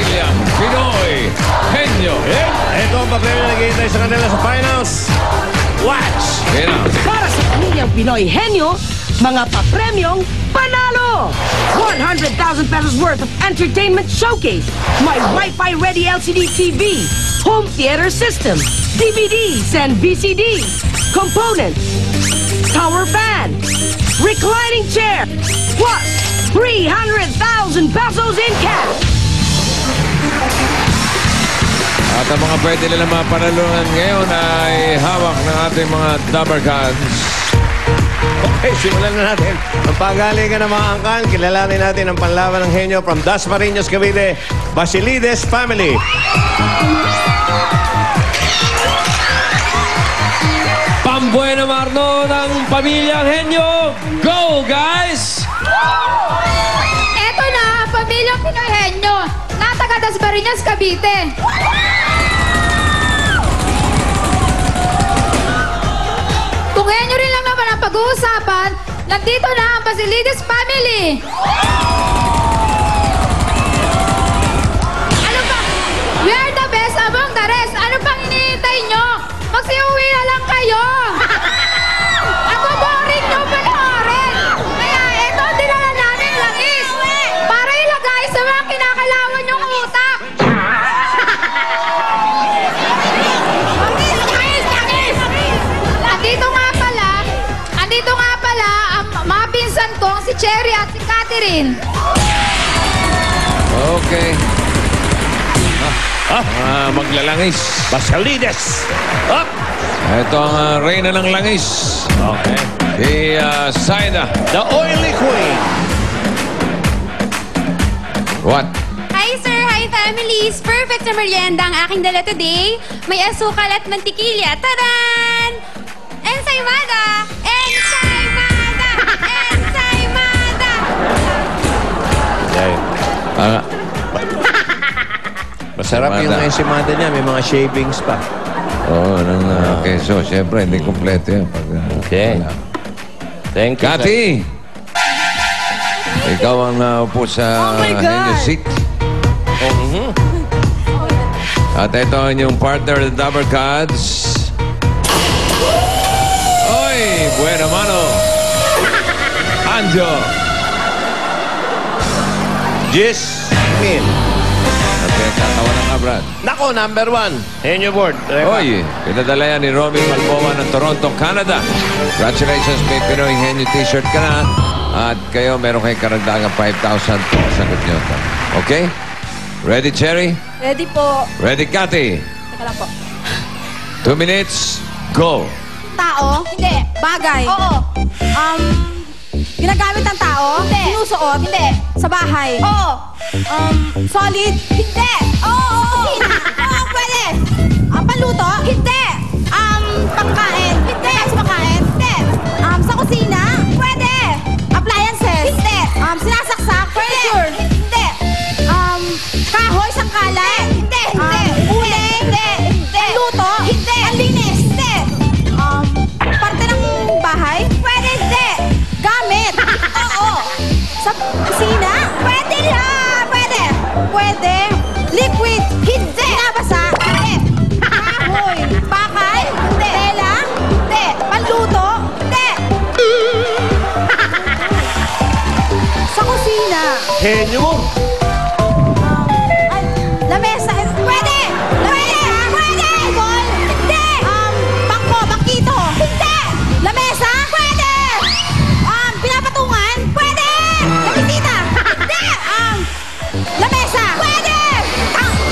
pamilyang Pinoy Henyo. Ito ang papremyo na naghihintay sa kanila sa finals. Watch! Yan na. Para sa pamilyang Pinoy Henyo, mga papremyong panalo! 100,000 pesos worth of entertainment showcase, my Wi-Fi ready LCD TV, home theater system, DVDs and VCDs, components, tower fan, reclining chair, plus 300,000 pesos in cash! At ang mga pwede nila mapanalunan ngayon ay hawak ng ating mga Dabber Cards. Okay, simulan na natin. Ang pagalingan ng mga angkan, kilalanin natin ang panlaban ng henyo from Dasmariñas, Cavite, Basilides family. Pambuena Marno ng pamilyang Henyo. Go, guys! Eto na, pamilyang Pinoy Henyo. Nataga Dasmariñas, Cavite. Kung henyo rin lang naman ang pag-uusapan, nandito na ang Basilides family. Ano pa? We are the best among the rest. Ano pang hinihintay nyo? Magsiuwi na lang kayo. Ako boring nyo panoorin. Kaya eto, dinala namin langis. Para ilagay sa mga kinakalawan nyong utak. Andito nga pala ang mga pinsan kong si Cherry at si Catherine. Okay. Maglalangis. Basilides! Up! Ito ang reyna ng langis. Okay. Si Saida. The Oily Queen. What? Hi sir, hi families! Perfect sa merienda ang aking dala today. May asukal at mantikilya. Tadan! Ensaymada! Ensaymada! Ensaymada! Masarap yung ensimada niya. May mga shavings pa. Oo, okay. So, siyempre, hindi kompleto yan. Okay. Wala. Thank you. Kati! Ikaw ang naupo sa Henyo seat. At ito ang inyong partner, the Dabber Cards. Oy! Buena mano! Anjo! Jis Min. Okay, tatawanan ka, Brad. Nako, number 1. Henyo board. Oy, pinadala yan ni Romy Malbova ng Toronto, Canada. Congratulations, may Pinoy Henyo t-shirt ka na. At kayo, meron kayong karagdagang 5,000 po. Sagot nyo ito. Okay? Ready, Cherry? Ready po. Ready, Cathy? Teka lang po. 2 minutes, go! Tao? Hindi. Bagay? Oo. Ginagamit ng tao? Hindi. Sinusuot? Hindi. Sa bahay? Oo. Solid? Hindi. Oo. Oo, pwede. Panluto? Hindi. Pangkain? Hindi. Sa pangkain? Hindi. Sa kusina? Pwede. Appliances? Hindi. Sinasaksak? Furniture? Hindi. Kahoy, sangkalan? Hindi. Uling? Hindi. Panluto? Hindi. Panlinis? Hindi. Parte ng bahay? Pwede. Hindi. Gamit? Oo. Sa kusina? Pwede lang. Pwede. Pwede. Liquid? Hindi. Nabasa? Hindi. Kahoy? Bakal? Hindi. Tela? Hindi. Panluto? Hindi. Sa kusina? Henyo? Lamesa? Pwede. Lamesa? Pwede. Table? Hindi. Bangko? Bangkito? Hindi. Lamesa? Pwede. Pinapatungan? Pwede. Labisita? Hindi. Lamesa? Pwede.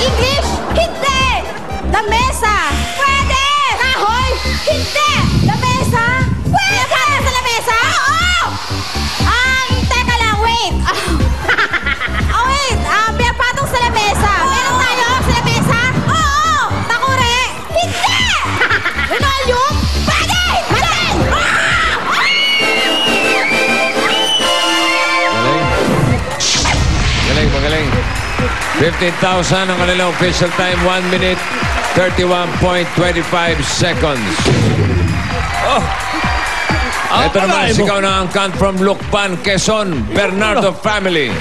English? Hindi. Lamesa? Pwede. Kahoy? Hindi. Lamesa? Pwede. Pinapatong sa lamesa? Oo. Teka lang, wait. Wait. Pinapatong sa lamesa. Meron tayo sa lamesa? Oo. Takure? Hindi. Linoleum? Pwede. Matin. Magaling. 15,000 ang kanilang official time. 1 minute, 31.25 seconds. Oh! Ito naman sigaw na ang kant from Lukban, Quezon, Bernardo family.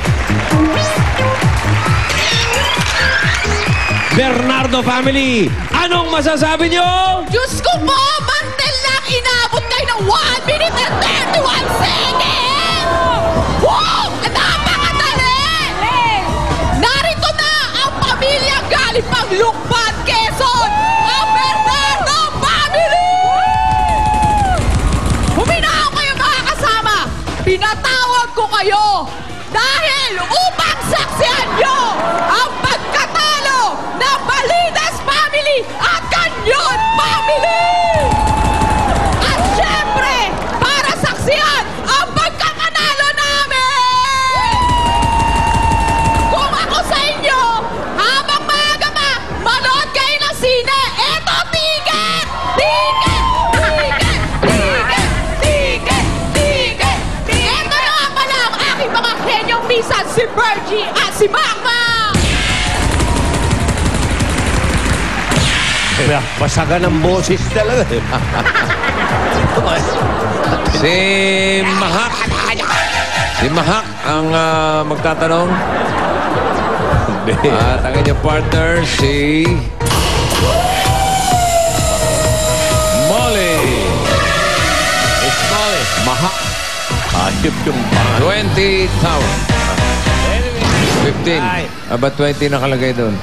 Bernardo family. Anong masasabi nyo? Diyos ko po, mantel lang inabot kayo ng 1 minute and 31 seconds! Wow! Napakadali! Narito na ang pamilya galing pang Lukban, Quezon! Ang Bernardo family! Huminahon kayo mga kasama! Pinatawag ko kayo dahil upang saksihan nyo ang pagkatalo ng Balidas family at Canyon family! At syempre, para saksihan ang pagkakanalo namin! Kung ako sa inyo, habang maaga pa, manood kayo ng sine. Eto, ticket! Ticket! Ticket! Ticket! Ticket! Ticket! Eto na nga pala ang aking mga henyong misan, si Virgie at si Macmac! Basagan ng boses talaga. Si Mahak. Si Mahak ang magtatanong. At ang inyong partner, si Molly. It's Molly. Mahak. Ayop yung pangalan. 20,000. 15. Aba, 20 nakalagay doon.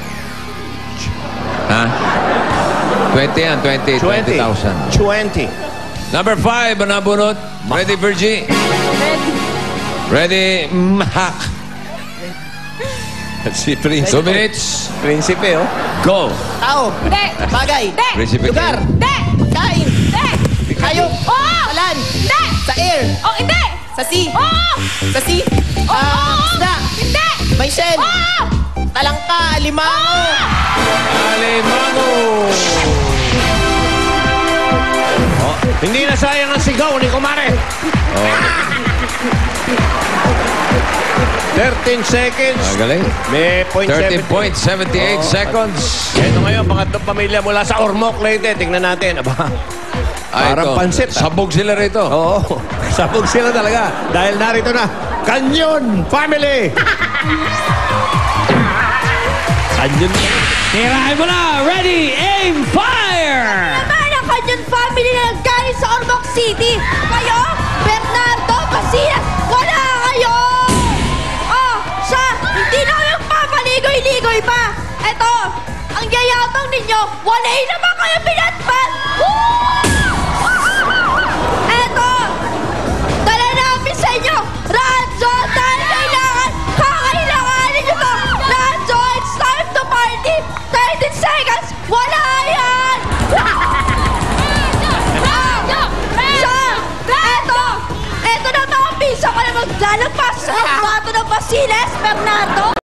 Ha? 20 yan, 20,000. 20. Number 5, ang nabunot. Ready, Virgie? Ready, Mahak. Si Prince. 2 minutes. Prinsipe, oh. Go. Tao. Hindi! Bagay. Hindi! Prinsipe Lugar. kayo. Hindi! Kain. Hindi! Hayop. Oo! Sa land. Hindi! Sa air. Oh, hindi! Sa sea. Oo! Sa sea. Isda. Hindi! May shell. Oo! Talangka. Alimango. Alimango. Oh, hindi na sayang ang sigaw ni Kumare. 13 seconds. Magaling. May 13.78 seconds. Ito ngayon, pangatlong pamilya mula sa Ormoc, Leyte. Tingnan natin. Aba, parang Ito. pansit. Sabog sila rito. Oo, sabog sila talaga. Dahil narito na, Canyon Family! Canyon. Tirahin mo na! Ready, aim, fire! Naman ang kanyang family na naggaling sa Ormoc City. Kayo, Bernardo, Casillas, wala kayo! Oh, siya, hindi na kayo papaligoy-ligoy pa. Eto, ang yayabang ninyo, wala naman kayo pinatpat. Eto, dala namin sa inyo, Radyo, dahil kakailanganin nyo to. Radyo, it's time to party. 13 seconds, wala yan! Eto na mga piso ko na maglalagpas sa bato ng Basiles, Bernardo!